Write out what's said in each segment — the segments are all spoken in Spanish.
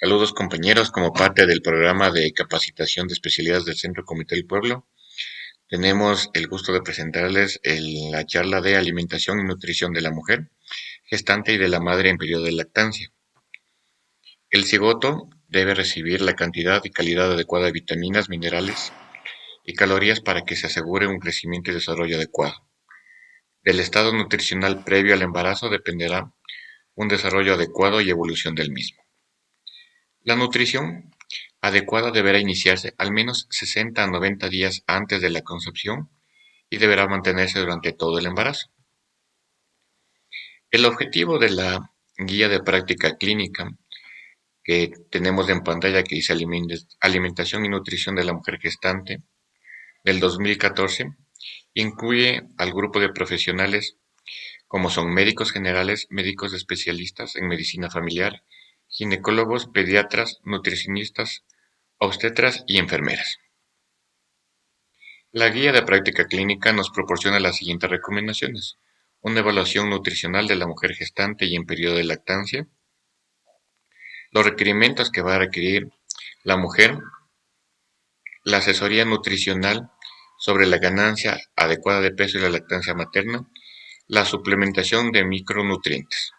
Saludos compañeros, como parte del programa de capacitación de especialidades del Centro Comité del Pueblo, tenemos el gusto de presentarles la charla de alimentación y nutrición de la mujer gestante y de la madre en periodo de lactancia. El cigoto debe recibir la cantidad y calidad adecuada de vitaminas, minerales y calorías para que se asegure un crecimiento y desarrollo adecuado. Del estado nutricional previo al embarazo dependerá un desarrollo adecuado y evolución del mismo. La nutrición adecuada deberá iniciarse al menos 60 a 90 días antes de la concepción y deberá mantenerse durante todo el embarazo. El objetivo de la guía de práctica clínica que tenemos en pantalla, que dice Alimentación y Nutrición de la Mujer Gestante, del 2014, incluye al grupo de profesionales como son médicos generales, médicos especialistas en medicina familiar, ginecólogos, pediatras, nutricionistas, obstetras y enfermeras. La guía de práctica clínica nos proporciona las siguientes recomendaciones: una evaluación nutricional de la mujer gestante y en periodo de lactancia, los requerimientos que va a requerir la mujer, la asesoría nutricional sobre la ganancia adecuada de peso y la lactancia materna, la suplementación de micronutrientes.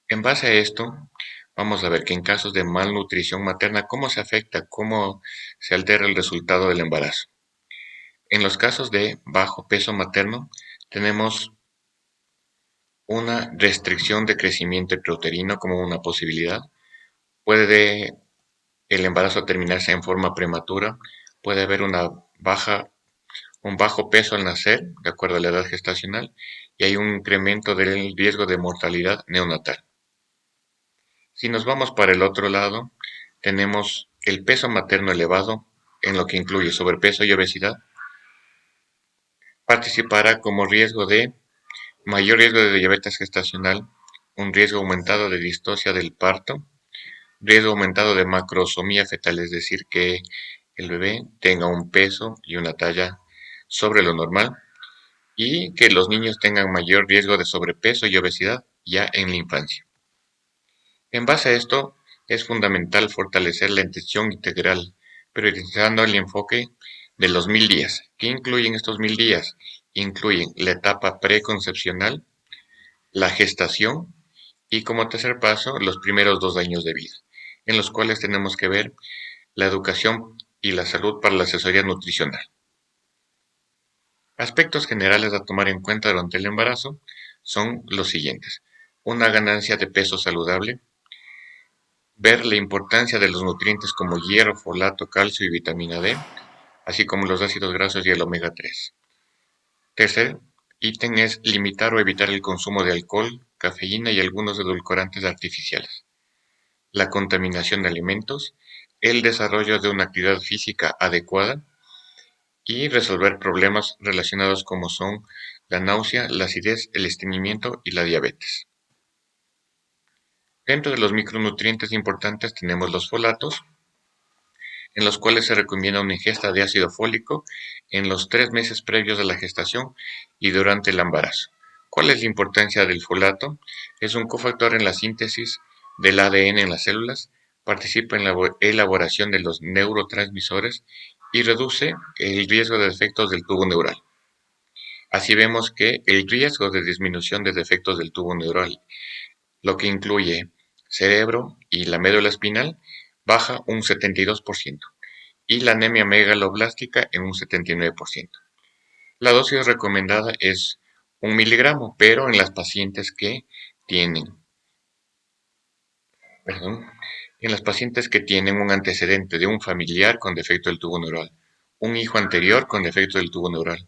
En base a esto, vamos a ver que en casos de malnutrición materna, cómo se afecta, cómo se altera el resultado del embarazo. En los casos de bajo peso materno, tenemos una restricción de crecimiento intrauterino como una posibilidad. Puede el embarazo terminarse en forma prematura, puede haber un bajo peso al nacer, de acuerdo a la edad gestacional, y hay un incremento del riesgo de mortalidad neonatal. Si nos vamos para el otro lado, tenemos el peso materno elevado, en lo que incluye sobrepeso y obesidad, participará como mayor riesgo de diabetes gestacional, un riesgo aumentado de distocia del parto, riesgo aumentado de macrosomía fetal, es decir, que el bebé tenga un peso y una talla sobre lo normal, y que los niños tengan mayor riesgo de sobrepeso y obesidad ya en la infancia. En base a esto, es fundamental fortalecer la atención integral, priorizando el enfoque de los 1000 días. ¿Qué incluyen estos 1000 días? Incluyen la etapa preconcepcional, la gestación y, como tercer paso, los primeros 2 años de vida, en los cuales tenemos que ver la educación y la salud para la asesoría nutricional. Aspectos generales a tomar en cuenta durante el embarazo son los siguientes: una ganancia de peso saludable, ver la importancia de los nutrientes como hierro, folato, calcio y vitamina D, así como los ácidos grasos y el omega 3. Tercer ítem es limitar o evitar el consumo de alcohol, cafeína y algunos edulcorantes artificiales. La contaminación de alimentos, el desarrollo de una actividad física adecuada y resolver problemas relacionados como son la náusea, la acidez, el estreñimiento y la diabetes. Dentro de los micronutrientes importantes tenemos los folatos, en los cuales se recomienda una ingesta de ácido fólico en los 3 meses previos a la gestación y durante el embarazo. ¿Cuál es la importancia del folato? Es un cofactor en la síntesis del ADN en las células, participa en la elaboración de los neurotransmisores y reduce el riesgo de defectos del tubo neural. Así vemos que el riesgo de disminución de defectos del tubo neural, lo que incluye cerebro y la médula espinal, baja un 72% y la anemia megaloblástica en un 79%. La dosis recomendada es 1 miligramo, pero en las pacientes que tienen, un antecedente de un familiar con defecto del tubo neural, un hijo anterior con defecto del tubo neural,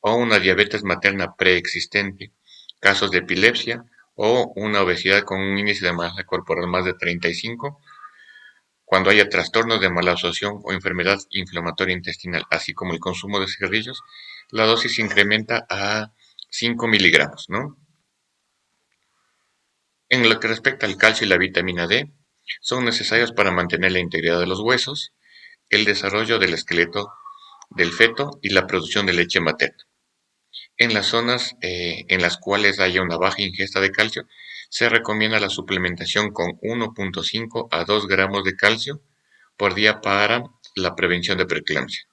o una diabetes materna preexistente, casos de epilepsia o una obesidad con un índice de masa corporal más de 35, cuando haya trastornos de mala absorción o enfermedad inflamatoria intestinal, así como el consumo de cigarrillos, la dosis se incrementa a 5 miligramos, ¿no? En lo que respecta al calcio y la vitamina D, son necesarios para mantener la integridad de los huesos, el desarrollo del esqueleto del feto y la producción de leche materna. En las zonas en las cuales haya una baja ingesta de calcio, se recomienda la suplementación con 1.5 a 2 gramos de calcio por día para la prevención de preeclampsia.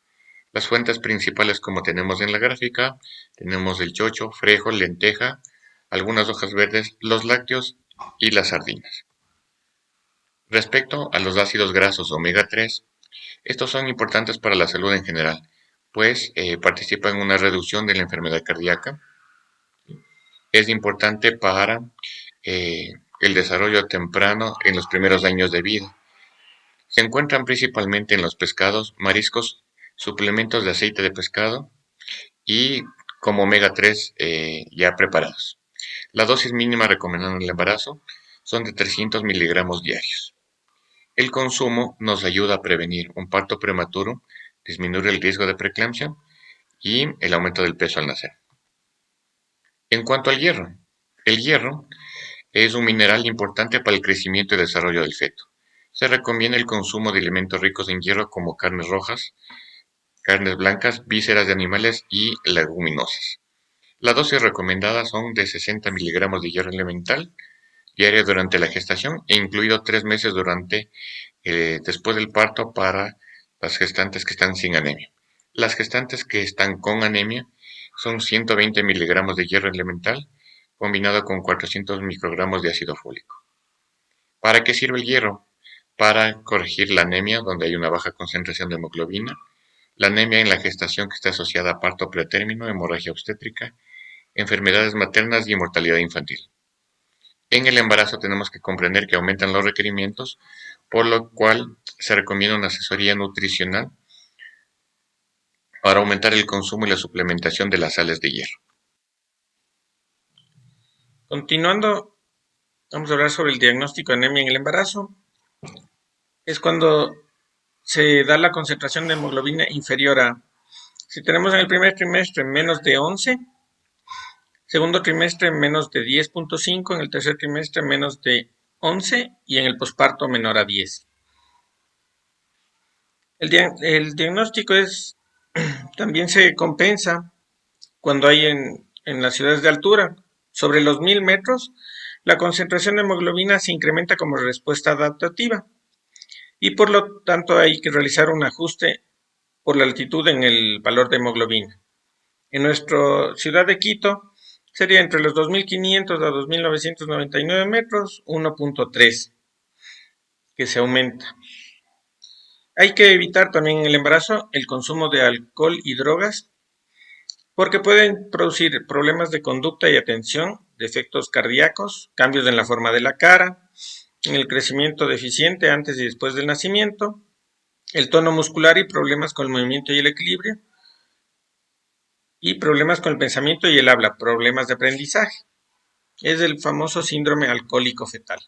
Las fuentes principales, como tenemos en la gráfica, tenemos el chocho, frijol, lenteja, algunas hojas verdes, los lácteos y las sardinas. Respecto a los ácidos grasos omega 3, estos son importantes para la salud en general, pues participan en una reducción de la enfermedad cardíaca. Es importante para el desarrollo temprano en los primeros años de vida. Se encuentran principalmente en los pescados, mariscos, suplementos de aceite de pescado y como omega 3 ya preparados. La dosis mínima recomendada en el embarazo son de 300 miligramos diarios. El consumo nos ayuda a prevenir un parto prematuro, disminuir el riesgo de preeclampsia y el aumento del peso al nacer. En cuanto al hierro, el hierro es un mineral importante para el crecimiento y desarrollo del feto. Se recomienda el consumo de alimentos ricos en hierro como carnes rojas, carnes blancas, vísceras de animales y leguminosas. Las dosis recomendadas son de 60 miligramos de hierro elemental diario durante la gestación e incluido 3 meses después del parto para las gestantes que están sin anemia. Las gestantes que están con anemia son 120 miligramos de hierro elemental combinado con 400 microgramos de ácido fólico. ¿Para qué sirve el hierro? Para corregir la anemia, donde hay una baja concentración de hemoglobina, la anemia en la gestación que está asociada a parto pretérmino, hemorragia obstétrica, enfermedades maternas y mortalidad infantil. En el embarazo tenemos que comprender que aumentan los requerimientos, por lo cual se recomienda una asesoría nutricional para aumentar el consumo y la suplementación de las sales de hierro. Continuando, vamos a hablar sobre el diagnóstico de anemia en el embarazo. Es cuando se da la concentración de hemoglobina inferior a, si tenemos en el primer trimestre menos de 11, segundo trimestre menos de 10.5, en el tercer trimestre menos de 11 y en el posparto menor a 10. El diagnóstico también se compensa cuando hay en las ciudades de altura. Sobre los 1000 metros, la concentración de hemoglobina se incrementa como respuesta adaptativa y por lo tanto hay que realizar un ajuste por la altitud en el valor de hemoglobina. En nuestra ciudad de Quito sería entre los 2500 a 2999 metros, 1.3, que se aumenta. Hay que evitar también en el embarazo el consumo de alcohol y drogas porque pueden producir problemas de conducta y atención, defectos cardíacos, cambios en la forma de la cara, en el crecimiento deficiente antes y después del nacimiento, el tono muscular y problemas con el movimiento y el equilibrio, y problemas con el pensamiento y el habla, problemas de aprendizaje. Es el famoso síndrome alcohólico fetal.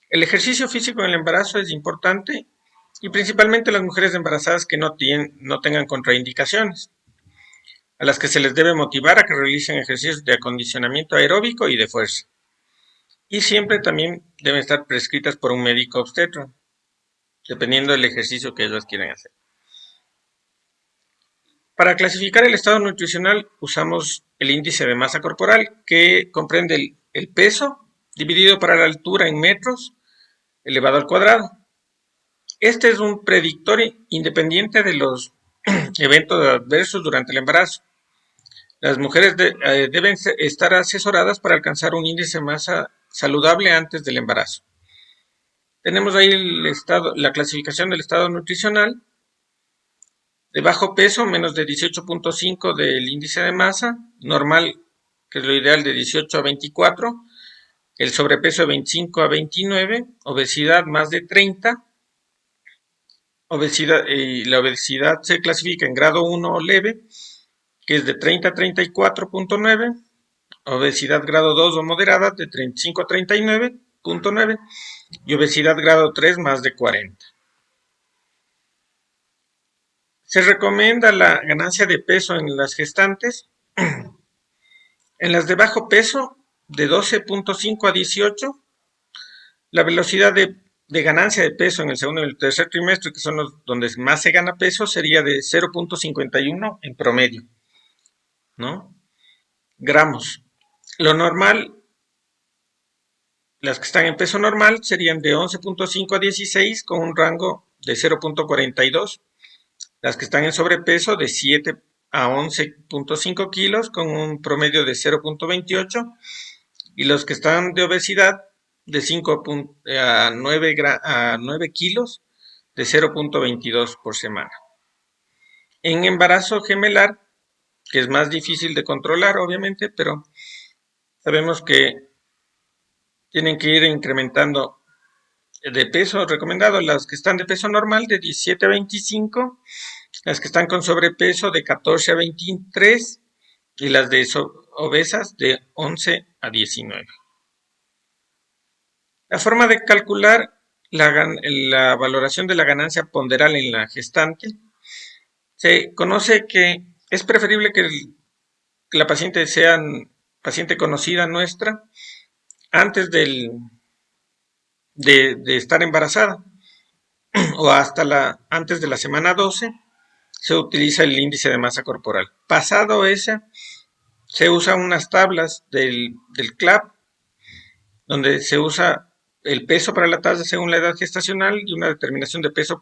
El ejercicio físico en el embarazo es importante y principalmente las mujeres embarazadas que no tengan contraindicaciones, a las que se les debe motivar a que realicen ejercicios de acondicionamiento aeróbico y de fuerza. Y siempre también deben estar prescritas por un médico obstetra, dependiendo del ejercicio que ellas quieran hacer. Para clasificar el estado nutricional usamos el índice de masa corporal, que comprende el peso dividido para la altura en metros elevado al cuadrado. Este es un predictor independiente de los eventos adversos durante el embarazo. Las mujeres deben estar asesoradas para alcanzar un índice de masa saludable antes del embarazo. Tenemos ahí la clasificación del estado nutricional. De bajo peso, menos de 18.5 del índice de masa, normal, que es lo ideal, de 18 a 24, el sobrepeso de 25 a 29, obesidad más de 30, la obesidad se clasifica en grado 1 leve, que es de 30 a 34.9, obesidad grado 2 o moderada de 35 a 39.9 y obesidad grado 3 más de 40. Se recomienda la ganancia de peso en las gestantes, en las de bajo peso de 12.5 a 18, la velocidad de ganancia de peso en el segundo y el tercer trimestre, que son los donde más se gana peso, sería de 0.51 en promedio, ¿no? Gramos. Lo normal Las que están en peso normal serían de 11.5 a 16 con un rango de 0.42. Las que están en sobrepeso de 7 a 11.5 kilos con un promedio de 0.28. Y los que están de obesidad de 5 a 9 kilos de 0.22 por semana. En embarazo gemelar, que es más difícil de controlar obviamente, pero sabemos que tienen que ir incrementando de peso recomendado, las que están de peso normal de 17 a 25, las que están con sobrepeso de 14 a 23 y las de obesas de 11 a 19. La forma de calcular la valoración de la ganancia ponderal en la gestante se conoce que es preferible que la paciente sea paciente conocida nuestra antes de estar embarazada o hasta antes de la semana 12 se utiliza el índice de masa corporal. Pasado ese, se usan unas tablas del CLAP donde se usa el peso para la talla según la edad gestacional y una determinación de peso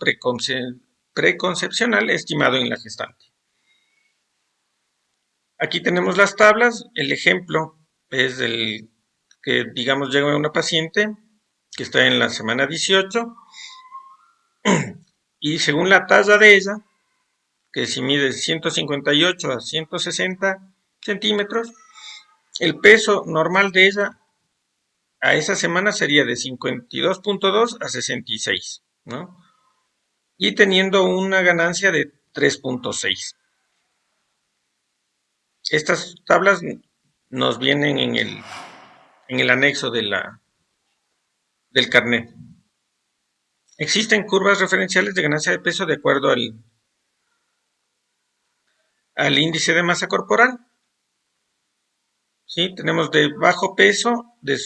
preconcepcional estimado en la gestante. Aquí tenemos las tablas. El ejemplo es el que, digamos, llega una paciente que está en la semana 18 y según la talla de ella, que si mide 158 a 160 centímetros, el peso normal de ella a esa semana sería de 52.2 a 66, ¿no? Y teniendo una ganancia de 3.6. Estas tablas nos vienen en el anexo del carnet. Existen curvas referenciales de ganancia de peso de acuerdo al índice de masa corporal. ¿Sí? Tenemos de bajo peso, de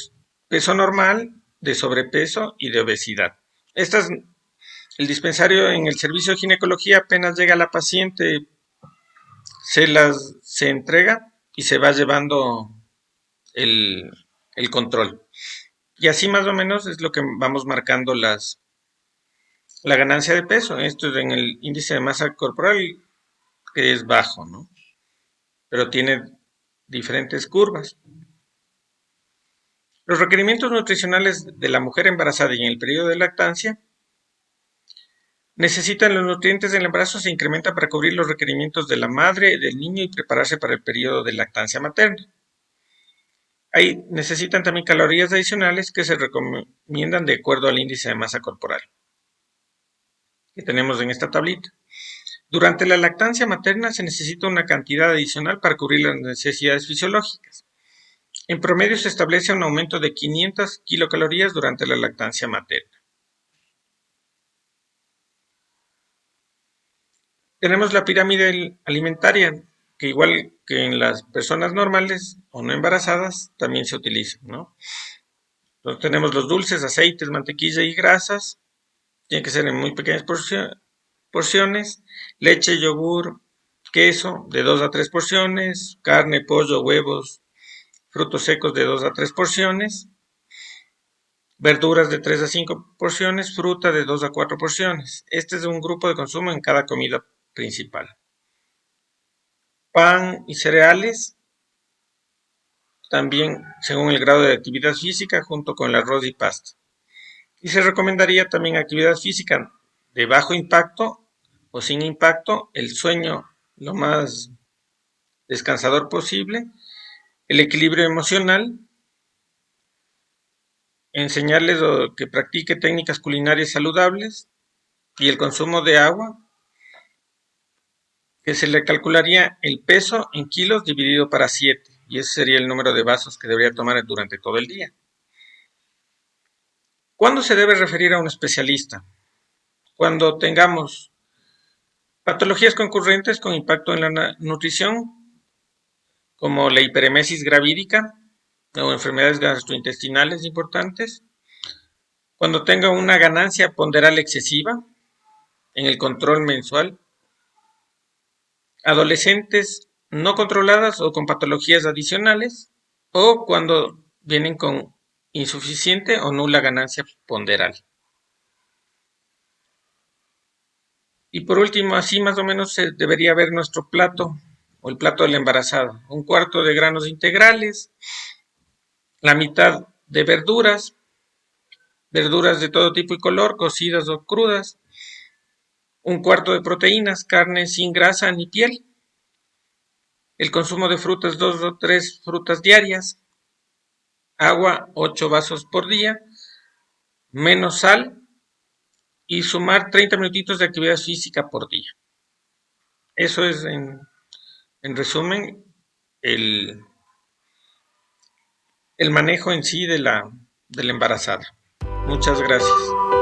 peso normal, de sobrepeso y de obesidad. El dispensario en el servicio de ginecología apenas llega a la paciente, se entrega y se va llevando el control. Y así más o menos es lo que vamos marcando la ganancia de peso. Esto es en el índice de masa corporal, que es bajo, ¿no? Pero tiene diferentes curvas. Los requerimientos nutricionales de la mujer embarazada y en el periodo de lactancia necesitan los nutrientes del embarazo, se incrementan para cubrir los requerimientos de la madre, del niño y prepararse para el periodo de lactancia materna. Ahí necesitan también calorías adicionales que se recomiendan de acuerdo al índice de masa corporal que tenemos en esta tablita. Durante la lactancia materna se necesita una cantidad adicional para cubrir las necesidades fisiológicas. En promedio se establece un aumento de 500 kilocalorías durante la lactancia materna. Tenemos la pirámide alimentaria, que igual que en las personas normales o no embarazadas, también se utiliza, ¿no? Entonces tenemos los dulces, aceites, mantequilla y grasas. Tiene que ser en muy pequeñas porciones. Leche, yogur, queso de 2 a 3 porciones. Carne, pollo, huevos, frutos secos de 2 a 3 porciones. Verduras de 3 a 5 porciones. Fruta de 2 a 4 porciones. Este es un grupo de consumo en cada comida principal. Pan y cereales, también según el grado de actividad física, junto con el arroz y pasta. Y se recomendaría también actividad física de bajo impacto o sin impacto, el sueño lo más descansador posible, el equilibrio emocional, enseñarles que practique técnicas culinarias saludables y el consumo de agua, que se le calcularía el peso en kilos dividido para 7, y ese sería el número de vasos que debería tomar durante todo el día. ¿Cuándo se debe referir a un especialista? Cuando tengamos patologías concurrentes con impacto en la nutrición, como la hiperemesis gravídica o enfermedades gastrointestinales importantes. Cuando tenga una ganancia ponderal excesiva en el control mensual. Adolescentes no controladas o con patologías adicionales. O cuando vienen con insuficiente o nula ganancia ponderal. Y por último, así más o menos se debería ver nuestro plato o el plato de la embarazada. 1/4 de granos integrales, la mitad de verduras, verduras de todo tipo y color, cocidas o crudas, 1/4 de proteínas, carne sin grasa ni piel, el consumo de frutas, 2 o 3 frutas diarias, agua, 8 vasos por día, menos sal y sumar 30 minutitos de actividad física por día. Eso es en resumen el, el manejo en sí de la embarazada. Muchas gracias.